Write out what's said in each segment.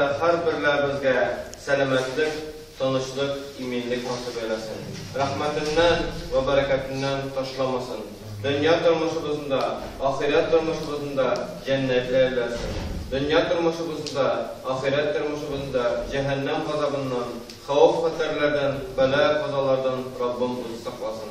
Teala her birlerimizge selametlik, tanışlık, iminlik nasip eylesin. Rahmetinden ve bereketinden taşlamasın. Dünya turmuşumuzda, ahiret turmuşumuzda cennetler eylesin. Dünya turmuşumuzda, ahiret turmuşumuzda cehennem gazabından, havf haterlerden, bela kazalardan Rabbim bizi saklasın.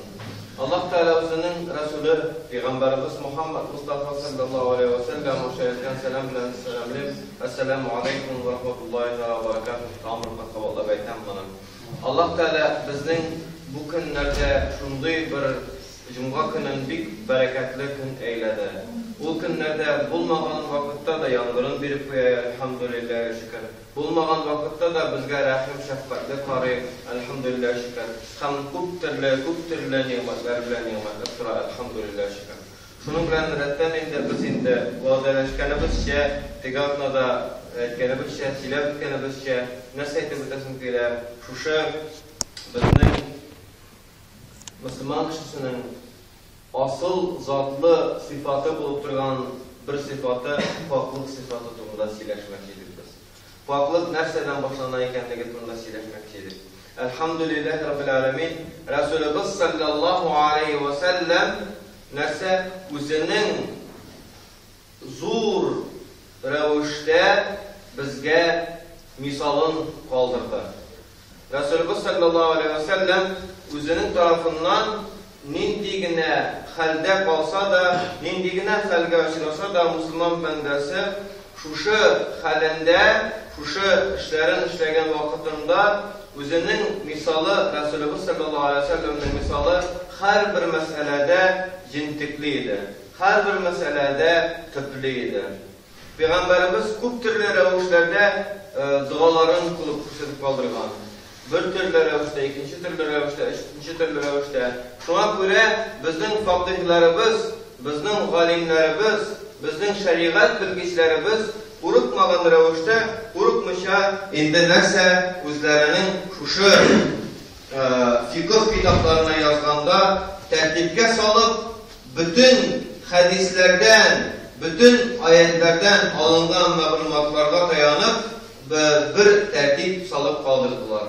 Allah Teala özünün Resulü Peygamberimiz Muhammed Mustafa sallallahu aleyhi ve sellem şeriften selam bilen selamlayıp Esselamu aleyküm ve rahmetullahi ve berekatuhu tamırlıkla kavala beyten bana. Allah Teala bizden bu günlerde şunday bir Cuma günün bir bereketli gün eyledi. Bu günlerde bulmagan vakitte de yangırın bir koyaya elhamdülillah şükür. Bulmagan vakitte de bizge rahim şefkatli kari elhamdülillah şükür. Hem kuptirli nimetler bilen nimetler tura elhamdülillah şükür. Şunun bilen redden indi biz indi vadeleşkenibizce, tigavna da etkenibizce, silab etkenibizce, neseyte bitesim kile, şuşa bizden Müslüman kişisinin asıl zatlı sıfatı bulup durgan bir sıfatı paklık sıfatı turunda sileşmektedir biz. Paklık nerseden başlanan ekenligi turunda sileşmektedir. Elhamdülillahi Rabbil Alemin Resulümüz sallallahu aleyhi ve sellem nerse özünün zor revişte bizge misalın kaldırdı. Resulümüz sallallahu aleyhi ve sellem özünün tarafından nindigine halde kalsa da, nindigine halge açılsa da Müslüman bendesi şuşu halinde, şuşu işlerin işlegen vakitinde özünün misalı, Resulümüz sallallahu aleyhi ve sellem'in misalı her bir meselede cintikliydi. Her bir meselede tıplıydı. Peygamberimiz çok türlü revişlerde duaların kılıp kuşatıp kaldırgan. Bir türlü revişte, ikinci türlü revişte, üçüncü türlü revişte. Şuna göre bizim fakirlerimiz, bizim galimlerimiz, bizim şeriat bilgiçlerimiz urukmagan revişte, urukmuşa indilerse özlerinin şuşu fıkıh kitaplarına yazganda tertipke salıp bütün hadislerden, bütün ayetlerden alıngan mağlumatlarga dayanıp bir tertip salıp kaldırdılar.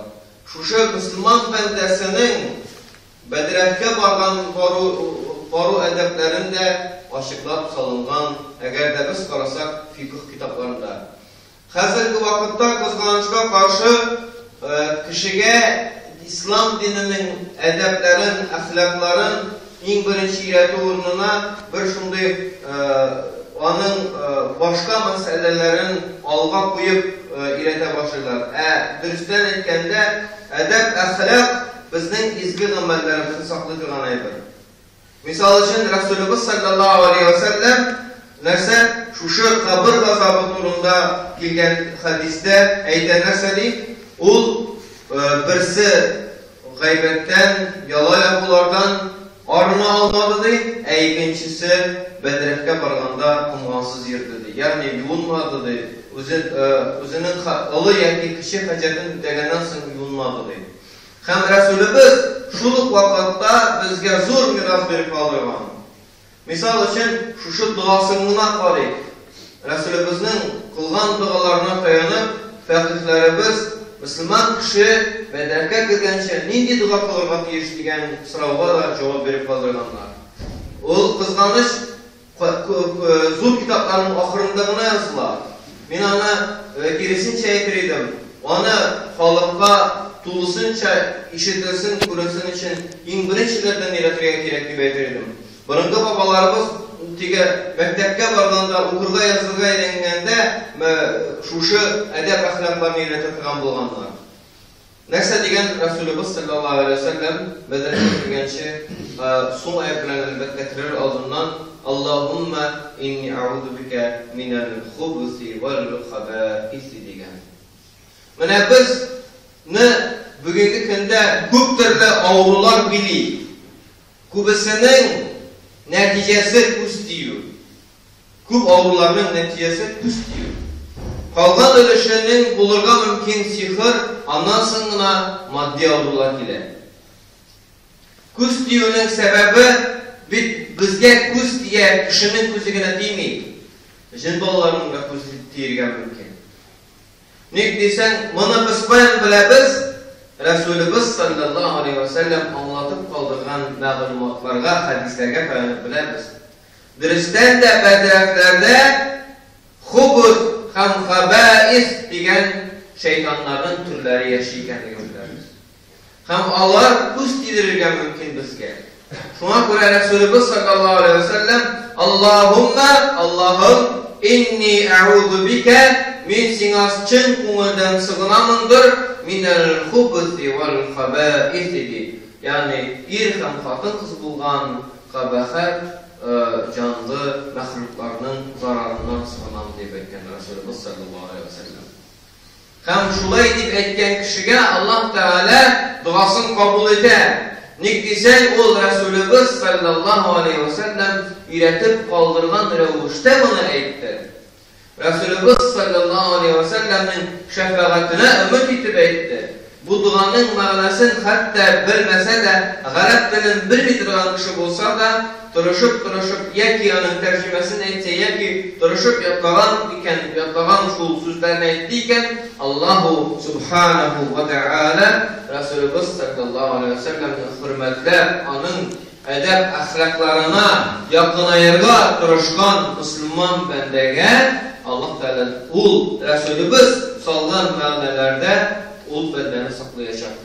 Şuşa Müslüman bendesinin Bedirətke bargan faru edeplerinde açıklap salıngan, eğer de biz karasak fıkıh kitaplarında. Hazırki vakitte kızganışka karşı kişiye İslam dininin edeplerin, ahlakların en birinci yeri uğruna bir şunday onun başka meselelerin alga koyup ilete başlarlar. Dürüstten etkende edep, ahlak bizden izgi amellerimizin saklı duran ayıdır. Misal için Resulümüz sallallahu aleyhi ve sellem nerse şu kabir gazabı turunda gelgen hadiste eyden neseli ol birisi gaybetten, yalan yapılardan arını almadı deyip, ikincisi Bedirətke barganda kumgansız yerdi. Yani yuvunmadı deyip, özünün alı yaki kişi hacetini degenden sonra yuvunmadı deyip. Hem Resulümüz şuluk vakitte bizge zor miras verip kaldırgan. Misal için şu duasına qarayıp, Resulümüzün kılgan dualarına dayanıp, fakirlerimiz Müslüman kişi Bedirətke girgençe nindi dua kılırga tiyiş degen sırauga da cevap verip kaldırganlar. O kızganış zor kitaplarının ahırındağına yazılar. Ben onu gerisince etiriydim. Onu halkka tulusunca işitilsin, kurulsun için en birinçilerden iletirge gerekli betiriydim. Burunga babalarımız mektepke barganda okurga yazılga eylengende şuşu edep ahlaklarını iletirgen bulganlar. Neyse degen Resulümüz sallallahu aleyhi ve sellem Bedirətke girgençe son ayaklarını elbette getirir aldığından Allahümme inni a'udu bike minel hubusi vel habâisi degen. Mene biz bugünkü günde köp türlü ağrılar biliyor. Kubisinin neticesi pus diyor. Köp ağrılarının neticesi pus diyor. Kalgan ölüşünün bulurga mümkün sihir, ondan sonra maddi ağrılar ile. Kus diyorun sebebi bizge kus diye kişinin kusuguna değmeyi. Jin balalarının da kus diyirgen mümkün. Ник дисәң, моны без каян беләбез? Resulübüz sallallahu aleyhi ve sellem anlatıp kaldırgan məlumatlarga, hadislərə dayanıb biləmiz. Dürüstən də bədrəflərdə xubut, ham xabəis digən şeytanların türləri yaşayıqəni görürlərimiz. Ham Allah üst didirirgə mümkün bizgə. Şuna görə Resulübüz sallallahu aleyhi ve sellem Allahım inni a'udhu bika min sinas çın kuңылдан sığınamındır minel xubuthi vel xabəis dedi. Yani ham xatın qız bulğan qabəxət canlı məxluqlarının zararından sığınam deyib etkən Resulübüz sallallahu aleyhi ve sellem. Hem şulay deyib etkən kişiyə Allah Teala duasını kabul edə. Nik desək, ol Resulübüz sallallahu aleyhi ve sellem üretip kaldırgan rəvuşdə bunu etdi. Resulübüz sallallahu aleyhi ve sellemin şəfəqətinə ümid etib etdi. Bu duanın mənasını hatta bilməsə də, Arap dilini bilməyən kişi bolsa da, duruşup yaki onun tərcüməsini etsə, yaki duruşup yatlagan şul sözlərini etdikən, Allahu subhanahu ve ta'ala Resulübüz sallallahu aleyhi ve sellemin hürmətlər, onun ədəb əxlaqlarına yaxınayırğa duruşqan Müslüman bəndəgə Allah Teala ul Resulübüz salgan məqnələrdə ul bəndəni saxlayacaq.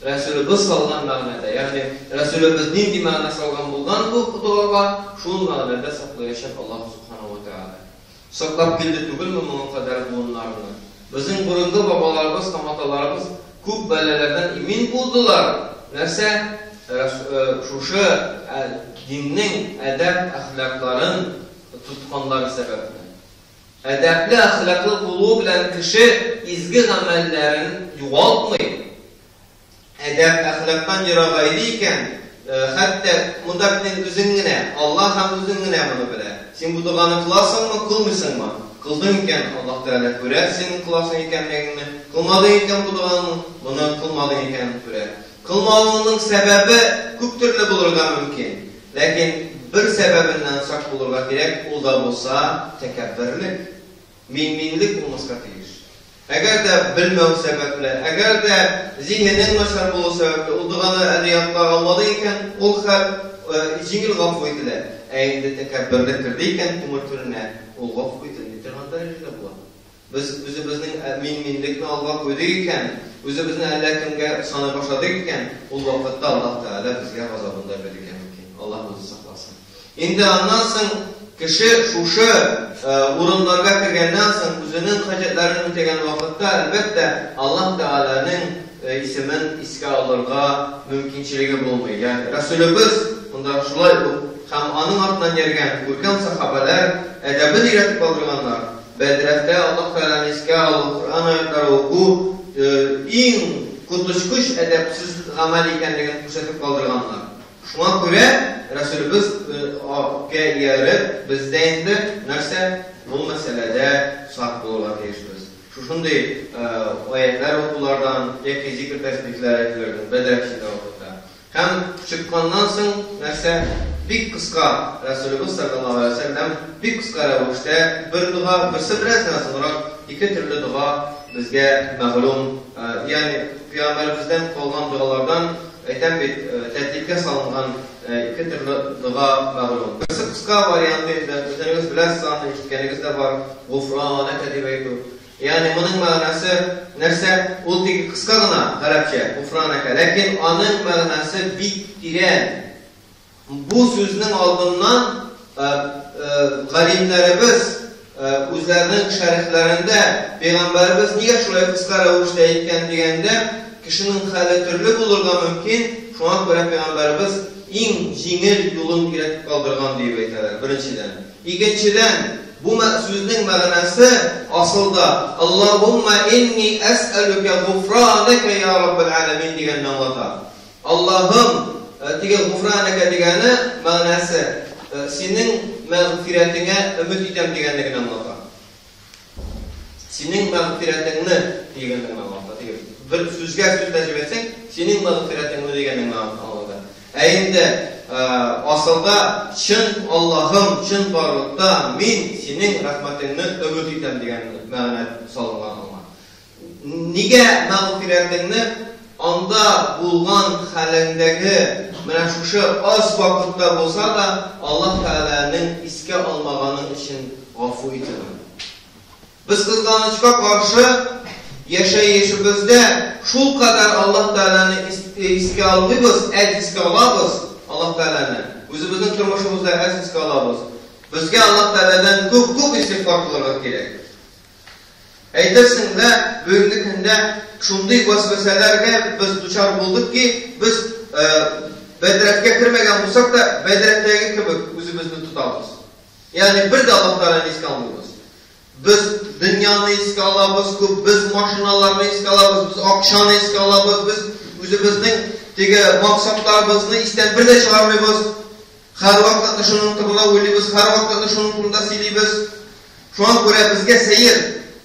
Resulübüz salgan məqnədə, yəni Resulübüz nindi məqnə salgan bulgan bu duağa şul məqnədə saxlayacaq Allah subhanahu wa ta'ala. Saxlab bildi tügülmü bunun qədər bunlarını? Bizim burunlu babalarımız, kamatalarımız küp bələlərdən emin buldular. Nəsə şuşu dinin ədəb əxlaqların tutqanları səbəbini. Ədəbli əxlaqlı qulu bilən kişi izgi əməllərini yuvaltmayın. Ədəb əxlaqdan yırağaydıyken hatta mudakinin üzüngünə, Allah hem üzüngünə bunu bilə. Sen bu duanı kılasan mı, kılmısın mı? Kıldın iken Allah Teala görer senin kılasın ikenliğini. Kılmadın iken bu duanı, bunu kılmadın iken görer. Kılmadığının sebebi küp türlü bulurga mümkün. Lakin bir sebebinden sak bulurga gerek, o da olsa tekebbürlük, minlik olmasına teyir. Eğer de bilmeği sebeple, eğer de zihninin meşhur bulu sebeple, o duanı ediyatlar almadı iken, o hal jingil gafı edilir. Eğer de tekebbürlük kirdiyken, umur türüne, o gafı edilir. Bizning minlikni alğa qo'ydikkan, o'zimizni allakimga sana boshladik-ekan, u vaqtda Alloh taolo bizga g'azabini bergan ekan. Alloh o'zi saqlasin. Endi ondan so'ng kishi shu o'rinlarga kirgandan so'ng o'zining hojatlarini o'tagan vaqtda albatta Alloh taolaning ismini isga olishga mumkinchiligi bo'lmaydi. Ya'ni Rasulimiz bunda shulay ham uning ortidan yurgan ko'rkam sahobalar adabini yaratib qoldirganlar. Bedrefte Allah Teala'nın iske alıp Kur'an ayetleri oku en kutuşkuş edepsiz amel ikenliğini kuşatıp kaldırganlar. Şuna göre Resulümüz yerip bizden de nerse bu meselede sahip olurlar değişiriz. Şunday ayetler okulardan, yeki zikir tesbihler etlerden, bedrefçinde okutta. Hem çıkkandan sonra nerse bir kıska Resulümüz sallallahu aleyhi ve sellem bir kıska rəvişdə bir dua, birisi birazdan sonra iki türlü dua bizge məğlum. Yani Peygamberimizden qalğan dualardan aytan bir tətbiqə salınğan iki türlü dua məğlum. Birisi kıska variantı ise özünüz bilərsiniz, işitkəniniz de var. Gufranaka deyib aytır. Yani bunun mənası nerse ultiki kıska gına Arapça gufranaka. Lakin onun mənası bittiren. Bu sözünün ardından galimlerimiz özlerinin şərhlərində Peygamberimiz niye şuraya kıska rəvişdə etken degende kişinin hali türlü bulurga mümkün. Şuna göre Peygamberimiz en jingil yolun iretip kaldırgan deyip aytırlar birinciden. İkinciden bu sözünün mənası asılda Allahumma inni es'aluke gufraneke ya Rabbil alemin degenden anlatar. Allah'ım gufraneke degeni mənası senin mağfiretine ümit etem degenligini anlatar. Senin mağfiretini degenligini anlatar. Bir sözge söz tercih etsek, senin mağfiretini degenligini anlatar. Eğinde asılda çın Allah'ım çın varlıkta min senin rahmetini ümit etem degenligini mənə salınğan anlar. Нигә мәгъфирәтеңне анда булган хәлеңдәге менә шушы аз вакытта булса да Аллаһ Тәгаләнең искә алмаганың өчен гафу итәмен. Biz kızganычка karşı yaşayışımızda şul kadar Allah Teala'nı iske almıyoruz, ez iske alabız Allah Teala'nı. Özümüzün turmuşumuzda ez iske alabız. Bizge Allah Teala'dan çok istiğfar kılmak gerek. Eydersin de bugünkü günde şunday vasveselerge biz duçar bulduk ki biz bedretke kirmegen bulsak da bedretteki gibi özümüzü tutamız. Yani bir de Allah Teala'nı iske almıyoruz. Biz dünyanı iske alabız, biz maşinalarını iske alabız, biz akşanı iske alabız, biz özümüzün maksatlarımızı isten bir de çıkarmayız. Her vakitte şunun kılına uyluyuz, her vakitte şunun kılında siliyimiz. Şu an göre bizge seyir.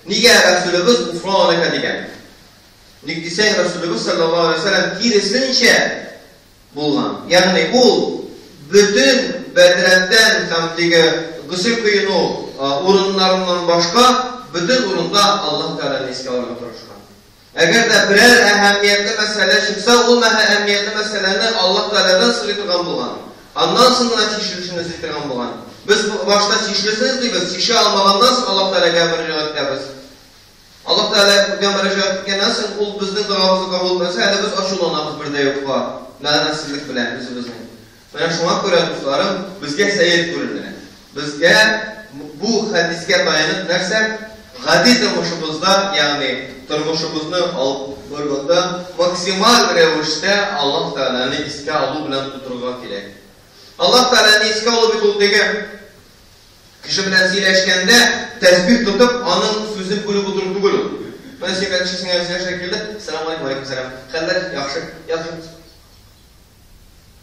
Nige Resulümüz ufranlıka degen. Nigdisen Resulümüz sallallahu aleyhi ve sellem kirisince bulgan. Yani bu bütün bedretten gısır kıyını urunlarından başka bütün urunda Allah Teala'nı iske almaya çalışkan. Eğer de birer ehemmiyetli mesele çıksa o ehemmiyetli meseleni Allah Teala'dan sırıtıgan bulgan. Ondan sonra çişilişini sırıtıgan bulgan. Biz başta çişlisiniz deyimiz, çişi almağından sonra Allah Teala'ya müracaat ederiz. Allah Teala'ya müracaat etken nasıl ol bizden duamızı kabul etmese, hele biz aşılanamız bir de yok var. Lənətsizlik bilen özümüzün. Mənə şuna görə dostlarım, bizge seyir görülür. Bizge bu hadiske dayanıp nerse, gadi durmuşumuzda, yani durmuşumuzni alganda maksimal revişte Allah Teala'nı iske alı bilen tuturga gerek. Allah Teala'nı iske alı bitulduğu kişi bilen sileşkende tesbih tutup onun sözün bölü budurup bölü. Ben size kişisine şekilde selamun aleyküm aleyküm selam. Xəller yaxşı, yaxşı.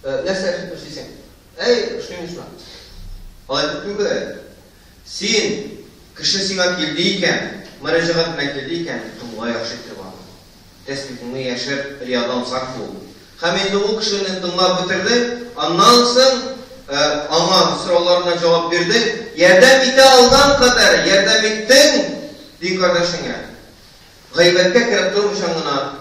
Nəsə yapıyorsun? Ey, şuymuş lan. Alaydık bu kadar. Sen kişi sana geldiyken, müracaat bilen geldiyken, tümüne yaxşı ettir bana. Tesbihini yaşır, riyadan saklı ol. Hem indi o kişinin tümüne bitirdi, ondan sonra ama sorularına cevap verdi. Yerden biti aldan kadar, yerden bittin, deyin kardeşine. Gıybette kirip durmuş anına,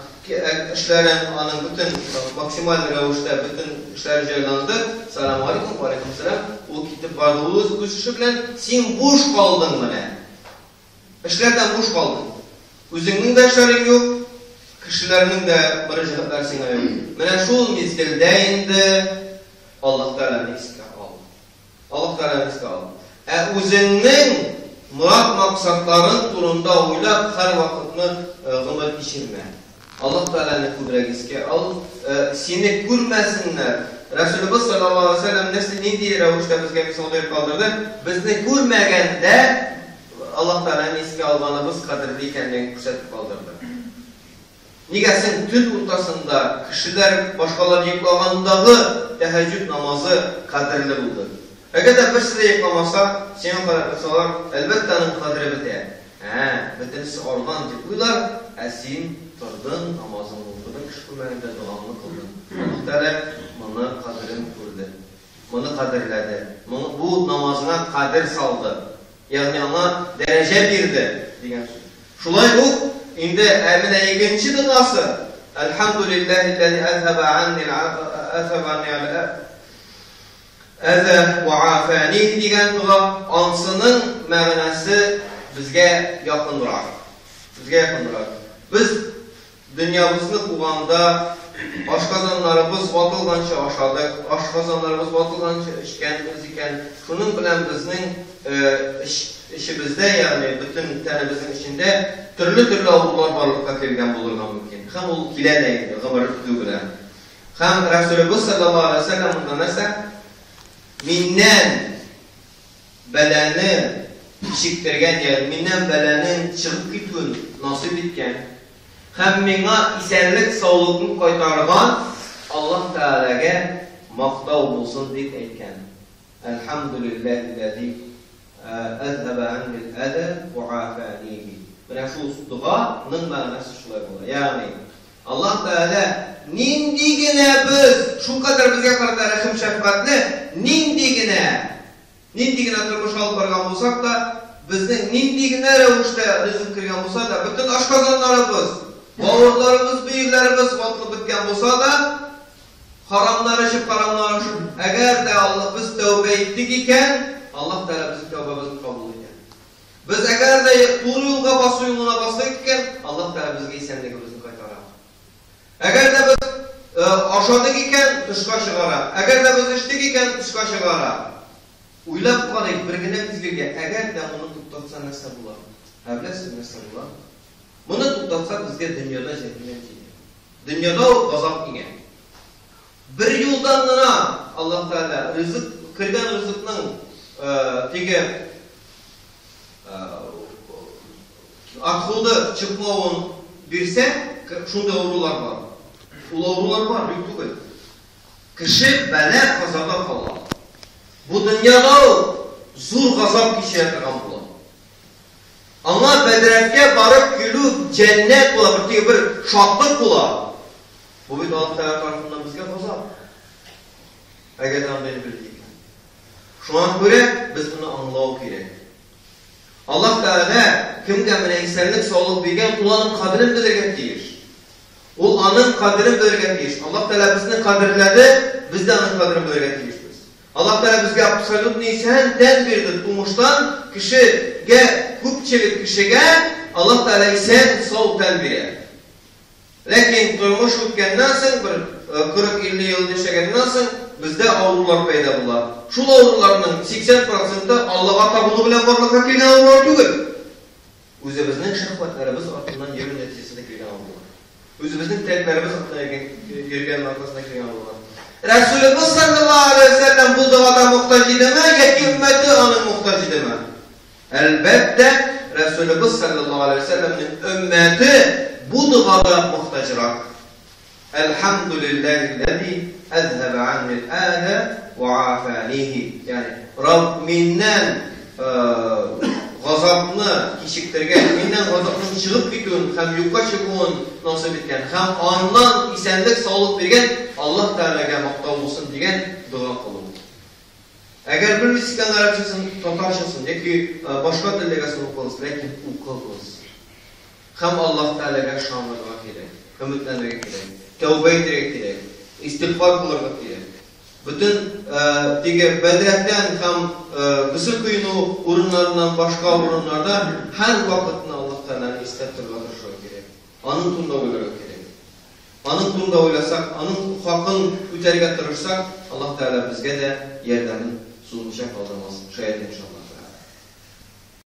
işlerin anın bütün maksimal revişte bütün işler ceylandı. Selamun aleyküm, aleyküm selam. O kitap vardı, o işi bilen sen boş kaldın mı ne? İşlerden boş kaldın. Özünün de işlerin yok, kişilerinin de müracaatlar sana yok. Mene şul mezgilde indi Allah Teala'nı iske al. Allah Teala'nı iske al. Özünün murat maksatların turunda oylap her vakitini gımır geçirme. Allah Teala'nı kudret iske al. Seni görmesinler. Resulullah sallallahu aleyhi ve sellem nesli ne diye revişte bizge misal kaldırdı. Bizni görmegende Allah Teala'nı iske almanımız kadirli kendini kuşatıp kaldırdı. Nigesin tün ortasında kişiler başkaları yıklağındağı teheccüd namazı kadirli buldu. Eğer bir size yıklamasa, senin kadirlisalar elbette'nin kadiri biter. Bitinisi oradan ciddiler, sen turdun, namazını buldun, kışkırlarında duanını kıldın. Allah Teala bunu kadirini kurdu. Bunu kadirledi. Bu namazına kadir saldı. Yani ona derece birdi. Şulay bu, indi emine ikinci duası. Elhamdülillahillezî ezhebe annil eze ve afani diyen dua ansının mənası bizge yakındır. Bizge yakındır. Biz dünyamızını kuvanda aşkazanlarımız vatılgança aşadık, aşkazanlarımız vatılgança işkenimiz iken şunun bilen bizning işimizde yani bütün tenimizin içinde türlü avrular varlıkta kelgen bulurgan mümkün. Hem o kile deydi, gımarık düğüne. Hem Resulullah sallallahu aleyhi ve sellem bundan neyse minnen beleni işiktirgen yani minnen belenin çıkıp gittiğini nasip etken hem mina isenlik sağlıkını kaytargan Allah Teala'ya maqtav bulsun deyip etken. Elhamdülillahillezî ezhebe annil eze ve afanihi. Buna şu duanın manası şulay bolar. Yani Allah Teala nindigine biz şu kadar bizge karata rahim şefkatli nindigine turmuş alıp bargan bolsak da bizning nindigine revişte rizq kirgan bolsa da bütün aşkazanlarımız Bavurlarımız, büyüklerimiz vatlı bitken olsa da haramlarışıp, eğer de Allah biz tövbe ettik iken Allah Teala bizim tövbemizi kabul eder. Biz eğer de doğru yolga bası yoluna bastık iken Allah Teala bizge isenligimizni qaytarar. Eğer de biz aşadık iken dışka çıkara, eğer de biz içtik iken dışka çıkara. Uylap qarayıp birgine bizge eğer de bunu tuttatsa nasıl bular? Evlesiz nasıl bular? Bunu tuttatsa bizge dünyada cehennem çeker. Dünyada o gazap iner. Bir yoldan gına Allah Teala rızık, kırgan rızıkның tege akılda çıkmağın birse şunda avrular var. Ul avrular var, yok değil. Kişi bela kazada kalır. Bu dünyada zor gazap kişiye kırgan bular. Ama bedretke barıp gülüp cennet bular, bir şatlık bular. Bu bir Allah Teala tarafından bizge gazap. Eğerden beni bildik. Şu an göre biz bunu anlamak gerek. Allah Teala kimge menensellik sağlık bilgen ulanın kadrini bilirgen deyir. O anın kadrini bilirgen deyir. Allah Teala bizini kadirledi, biz de anın kadrini bilirgen deyir. Allah Teala bizge absolut neysen den verdi. Umuştan kişiye, küpçelik kişiye Allah Teala isen sağ den verir. Lakin durmuş ötkenden soň bir 40-50 yıl yaşagenden soň bizde avrular payda bular. Şul avrularning 80% Allah'a tabunu bilen barlıkka kelgen avrular tugul. Özümüzning şahvatlarımız artından yerin neticesinde kelgen avrular. Özümüzning telklerimiz yergen arkasında kelgen avrular. Resulümüz sallallahu aleyhi ve sellem bu davada muhtaç ideme, yeki ümmeti onun muhtaç ideme. Elbette Resulümüz sallallahu aleyhi ve sellem'in ümmeti bu davada muhtacırak. Elhamdülillahillezî ezhebe annil âne ve afânihi. Yani Rabbinden gazabını kişiktirgen, minden gazabını çıkıp gitün, hem yuka çıkın nasip etken, hem andan isenlik sağlık vergen, Allah Teala'ya maktal olsun diyen dua kılın. Eğer bir miskan Arapçasın, Tatarçasın, ki başka delegasını okuluz, lakin okuluz. Hem Allah Teala'ya şanlığa gerek, hem ütlendirek gerek, tevbe ederek gerek, istiğfar kılarmak gerek. Bütün bedretten hem kısır kuyunu urunlarından başka urunlarda her vakitini Allah Teala'nı istettirmek gerek. Anın tunda oylamak gerek. Anın tunda oylasak, anın hakkın üterge tırırsak Allah Teala bizge de yerlerin sunulacak aldırmasın. Şayet inşallah.